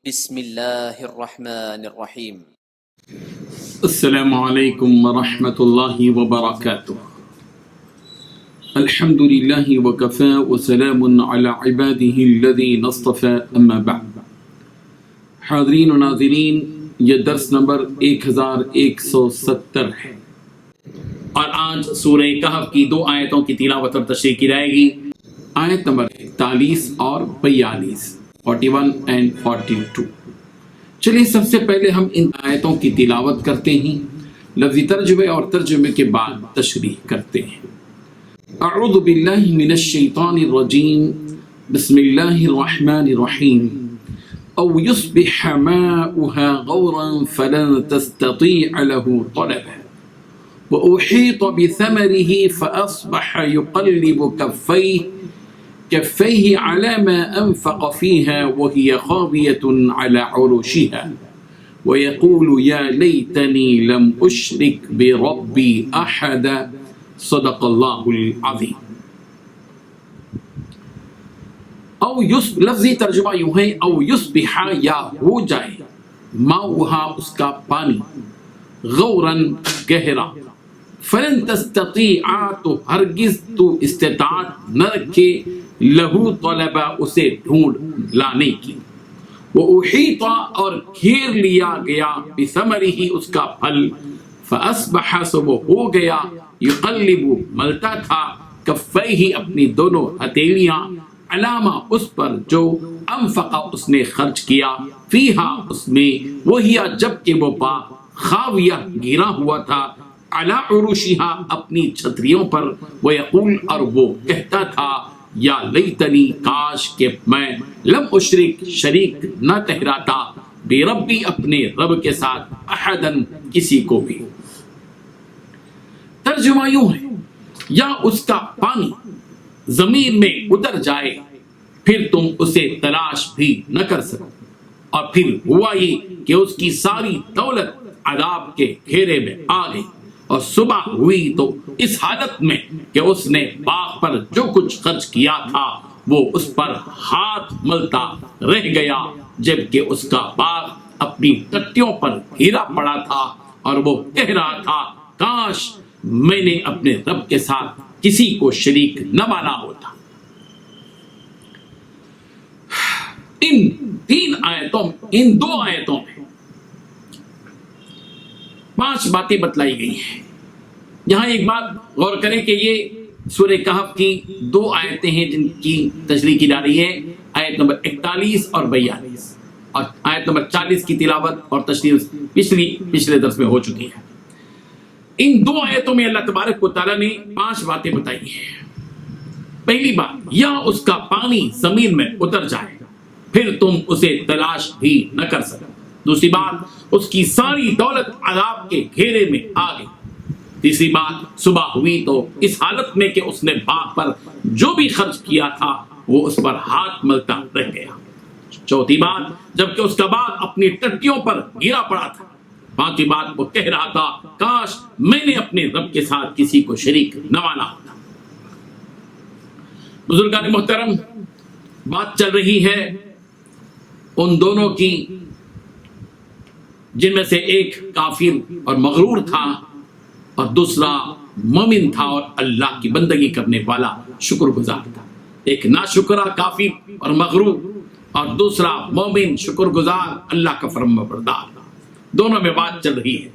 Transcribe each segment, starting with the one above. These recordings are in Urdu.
بسم اللہ الرحمن الرحیم۔ السلام علیکم ورحمۃ اللہ وبرکاتہ۔ الحمد للہ وکفی وسلام علی عباده الذین اصطفی، اما بعد۔ حاضرین و ناظرین، یہ درس نمبر 1170 ہے، اور آج سورہ کہف کی 2 آیتوں کی تلاوت اور تشریح کی جائے گی، آیت نمبر 41 اور 42، 41 and 42۔ چلیے سب سے پہلے ہم ان آیتوں کی تلاوت کرتے ہیں، لفظی ترجمے اور ترجمے کے بعد تشریح کرتے ہیں۔ اعوذ باللہ من الشیطان الرجیم، بسم اللہ الرحمن الرحیم۔ او یصبح ماؤها غورا فلن تستطیع له طلبا وأحيط بثمره فأصبح يقلب كفيه على ما أنفق فيها وهي خاوية على عروشها ويقول يا ليتني لم أشرك بربي أحدا، صدق الله العظيم۔ لفظی ترجمہ یوں ہے، او یصبح، یا ہو جائے، ماؤها، اس کا پانی، غوراً، گہرا، فلن تستطیع، تو ہرگز تو استطاعت نہ رکھے، لہو طلبا، اسے ڈھونڈ لانے کی، وَأُحِيطَ، اور گھیر لیا گیا، بِثَمَرِهِ، اس کا پھل، فَأَصْبَحَ، سو وہ ہو گیا، يُقَلِّبُ، ملتا تھا، کفیہ، اپنی دونوں ہتھیلیاں، علامہ، اس پر، جو انفق، اس نے خرچ کیا، فیہا، اس میں، وہی، جبکہ وہ پا، خاویہ، گرا ہوا تھا، علی عروشہا، اپنی چھتریوں پر، ویقول، اور وہ کہتا تھا، یا لیتنی، کاش کہ میں، لم اشرک، شریک نہ ٹھہراتا، بے ربی، اپنے رب کے ساتھ، احدن، کسی کو بھی۔ ترجمہ یوں ہے، یا اس کا پانی زمین میں اتر جائے، پھر تم اسے تلاش بھی نہ کر سکو، اور پھر ہوا یہ کہ اس کی ساری دولت عذاب کے گھیرے میں آ گئی، اور صبح ہوئی تو اس حالت میں کہ اس نے باغ پر جو کچھ خرچ کیا تھا وہ اس پر ہاتھ ملتا رہ گیا، جبکہ اس کا باغ اپنی ٹٹیوں پر گھرا پڑا تھا، اور وہ کہہ رہا تھا، کاش میں نے اپنے رب کے ساتھ کسی کو شریک نہ مانا ہوتا۔ ان 2 آیتوں میں 5 باتیں بتلائی گئی ہیں۔ یہاں ایک بات غور کریں کہ یہ سورہ کہف کی 2 آیتیں ہیں جن کی تشریح کی جا رہی ہے، آیت نمبر 41 اور 42، اور آیت نمبر 40 کی تلاوت اور تشریح پچھلے درس میں ہو چکی ہے۔ ان 2 آیتوں میں اللہ تبارک و تعالیٰ نے 5 باتیں بتائی ہیں۔ پہلی بات، یا اس کا پانی زمین میں اتر جائے، پھر تم اسے تلاش بھی نہ کر سکو۔ دوسری بات، اس کی ساری دولت عذاب کے گھیرے میں آ گئی۔ تیسری بات، صبح ہوئی تو اس حالت میں کہ اس نے باغ پر جو بھی خرچ کیا تھا وہ اس پر ہاتھ ملتا رہ گیا۔ چوتھی بات، جبکہ اس کا باغ اپنی ٹٹیوں پر گرا پڑا تھا۔ پانچویں بات، وہ کہہ رہا تھا، کاش میں نے اپنے رب کے ساتھ کسی کو شریک نہ مانا ہوتا۔ بزرگان محترم، بات چل رہی ہے ان دونوں کی، جن میں سے ایک کافر اور مغرور تھا، اور دوسرا مومن تھا اور اللہ کی بندگی کرنے والا شکر گزار تھا۔ ایک ناشکرا کافر اور مغرور، اور دوسرا مومن شکر گزار اللہ کا فرمانبردار۔ دونوں میں بات چل رہی ہے۔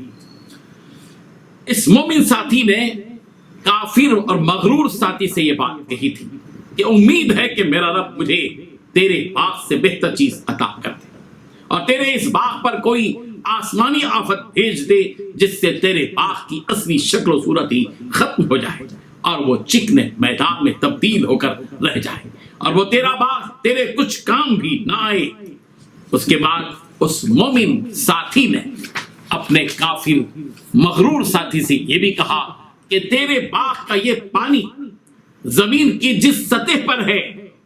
اس مومن ساتھی نے کافر اور مغرور ساتھی سے یہ بات کہی تھی کہ امید ہے کہ میرا رب مجھے تیرے باغ سے بہتر چیز عطا کر دے، اور تیرے اس باغ پر کوئی آسمانی آفت بھیج دے جس سے تیرے باغ کی اصلی شکل و صورت ہی ختم ہو جائے، اور وہ چکنے میدان میں تبدیل ہو کر رہ جائے، اور وہ تیرا باغ تیرے کچھ کام بھی نہ آئے۔ اس کے بعد اس مومن ساتھی نے اپنے کافر مغرور ساتھی سے یہ بھی کہا کہ تیرے باغ کا یہ پانی زمین کی جس سطح پر ہے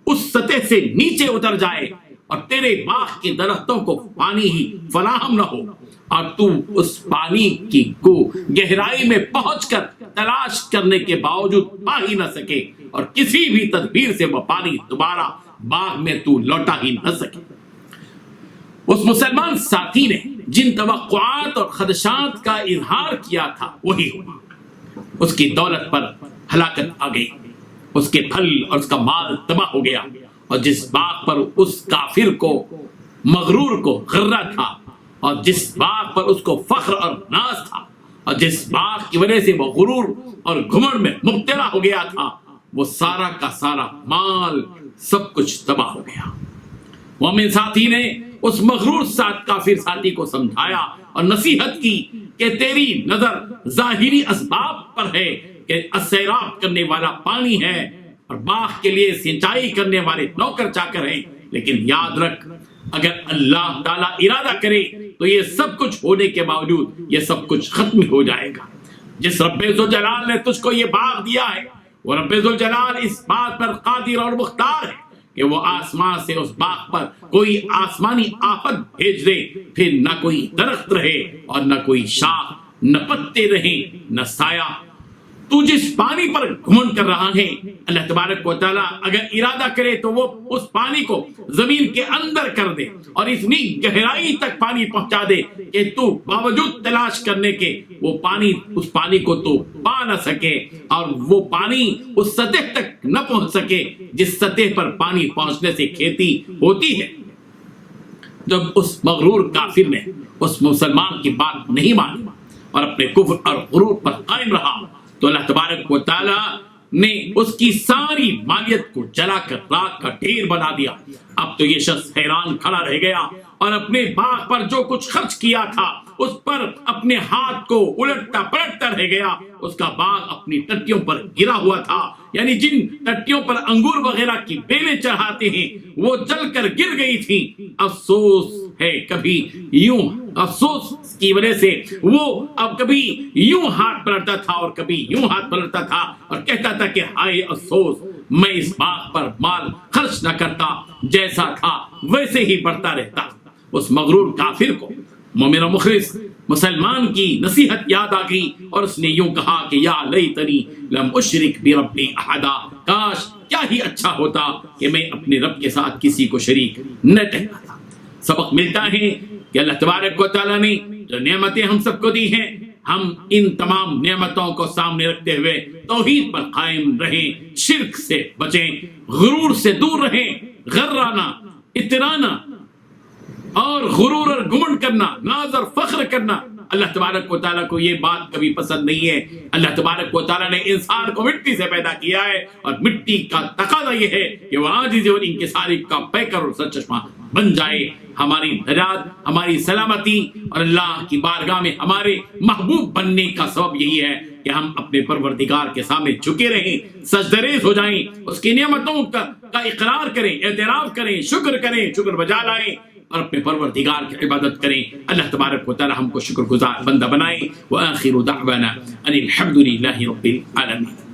اس سطح سے نیچے اتر جائے، اور تیرے باغ کے درختوں کو پانی ہی فراہم نہ ہو، اور تو اس پانی کی کو گہرائی میں پہنچ کر تلاش کرنے کے باوجود پا ہی نہ سکے، اور کسی بھی تدبیر سے وہ پانی دوبارہ باغ میں تو لوٹا ہی نہ سکے۔ اس مسلمان ساتھی نے جن توقعات اور خدشات کا اظہار کیا تھا وہی ہوا. اس کی دولت پر ہلاکت آ گئی، اس کے پھل اور اس کا مال تباہ ہو گیا، اور جس باغ پر اس کافر کو مغرور کو غرہ تھا، اور جس باغ پر اس کو فخر اور ناز تھا، اور جس باغ کی وجہ سے وہ غرور اور گھمنڈ میں مبتلا ہو گیا تھا، وہ سارا کا سارا مال سب کچھ تباہ ہو گیا. مومن ساتھی نے اس مغرور کافر ساتھی کو سمجھایا اور نصیحت کی کہ تیری نظر ظاہری اسباب پر ہے کہ سیراب کرنے والا پانی ہے اور باغ کے لیے سینچائی کرنے والے نوکر چاکر ہیں، لیکن یاد رکھ اگر اللہ تعالیٰ ارادہ کرے تو یہ سب کچھ ہونے کے باوجود یہ سب کچھ ختم ہو جائے گا. جس رب ذوالجلال نے تجھ کو یہ باغ دیا ہے وہ رب ذوالجلال اس بات پر قادر اور مختار ہے کہ وہ آسمان سے اس باغ پر کوئی آسمانی آفت بھیج دے، پھر نہ کوئی درخت رہے اور نہ کوئی شاخ، نہ پتے رہیں نہ سایہ. تو جس پانی پر گھمنڈ کر رہا ہے اللہ تبارک و تعالیٰ اگر ارادہ کرے تو وہ اس پانی کو زمین کے اندر کر دے اور اتنی گہرائی تک پانی پہنچا دے کہ تو باوجود تلاش کرنے کے وہ پانی اس پانی کو تو پا نہ سکے، اور وہ پانی اس سطح تک نہ پہنچ سکے جس سطح پر پانی پہنچنے سے کھیتی ہوتی ہے. جب اس مغرور کافر نے اس مسلمان کی بات نہیں مانی اور اپنے کفر اور غرور پر قائم رہا تو اللہ تبارک و تعالی نے اس کی ساری مالیت کو جلا کر راکھ کا ڈھیر بنا دیا. اب تو یہ شخص حیران کھڑا رہ گیا اور اپنے باغ پر جو کچھ خرچ کیا تھا اس پر اپنے ہاتھ کو الٹتا پلٹتا رہ گیا. اس کا باغ اپنی ٹٹیوں پر گرا ہوا تھا، یعنی جن ٹٹیوں پر انگور وغیرہ کی بیلیں چڑھاتے ہیں وہ جل کر گر گئی تھی. افسوس ہے کبھی یوں افسوس کی وجہ سے وہ اب کبھی یوں ہاتھ پلٹتا تھا اور کبھی یوں ہاتھ پلٹتا تھا اور کہتا تھا کہ ہائے افسوس، میں اس باغ پر مال خرچ نہ کرتا، جیسا تھا ویسے ہی بڑھتا رہتا. اس مغرور کافر کو مومن و مخلص مسلمان کی نصیحت یاد آ گئی اور اس نے یوں کہا کہ یا لیتنی لم اشرک بربی احدا، کاش کیا ہی اچھا ہوتا کہ میں اپنے رب کے ساتھ کسی کو شریک نہ ٹھہراتا. سبق ملتا ہے کہ اللہ تبارک و تعالیٰ نے جو نعمتیں ہم سب کو دی ہیں ہم ان تمام نعمتوں کو سامنے رکھتے ہوئے توحید پر قائم رہیں، شرک سے بچیں، غرور سے دور رہیں. غرانہ، اترانا اور غرور اور گمنڈ کرنا، ناز اور فخر کرنا اللہ تبارک و تعالیٰ کو یہ بات کبھی پسند نہیں ہے. اللہ تبارک و تعالیٰ نے انسان کو مٹی سے پیدا کیا ہے اور مٹی کا تقاضا یہ ہے کہ وہ عاجزی اور انکساری کا پیکر اور سرچشمہ بن جائے. ہماری نجات، ہماری سلامتی اور اللہ کی بارگاہ میں ہمارے محبوب بننے کا سبب یہی ہے کہ ہم اپنے پروردگار کے سامنے جھکے رہیں، سجدریز ہو جائیں، اس کی نعمتوں کا اقرار کریں، اعتراف کریں، شکر بجا لائیں اور اپنے پروردگار کی عبادت کریں. اللہ تبارک و تعالی ہم کو شکر گزار بندہ بنائے. وآخر دعوانا ان الحمد للہ رب العالمین.